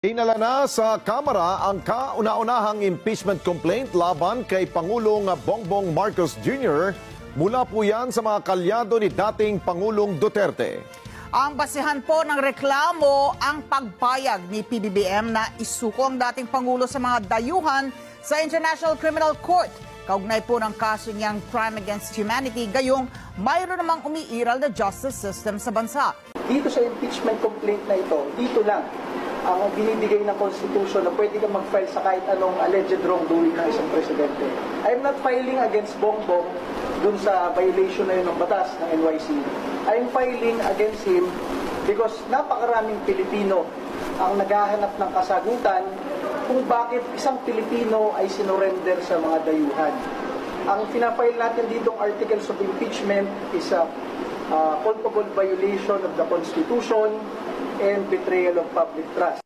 Inala na sa Kamara ang kauna-unahang impeachment complaint laban kay Pangulong Bongbong Marcos Jr. Mula po yan sa mga kalyado ni dating Pangulong Duterte. Ang basihan po ng reklamo ang pagpayag ni PBBM na isuko ang dating Pangulo sa mga dayuhan sa International Criminal Court. Kaugnay po ng kaso niyang crime against humanity, gayong mayroon namang umiiral na justice system sa bansa. Dito sa impeachment complaint na ito, dito lang ang binibigay ng Constitution na pwede kang mag-file sa kahit anong alleged wrongdoing ng isang presidente. I'm not filing against Bongbong dun sa violation na yun ng batas ng NYC. I'm filing against him because napakaraming Pilipino ang naghahanap ng kasagutan kung bakit isang Pilipino ay sinurrender sa mga dayuhan. Ang pinafile natin ditong articles of impeachment is a culpable violation of the Constitution and betrayal of public trust.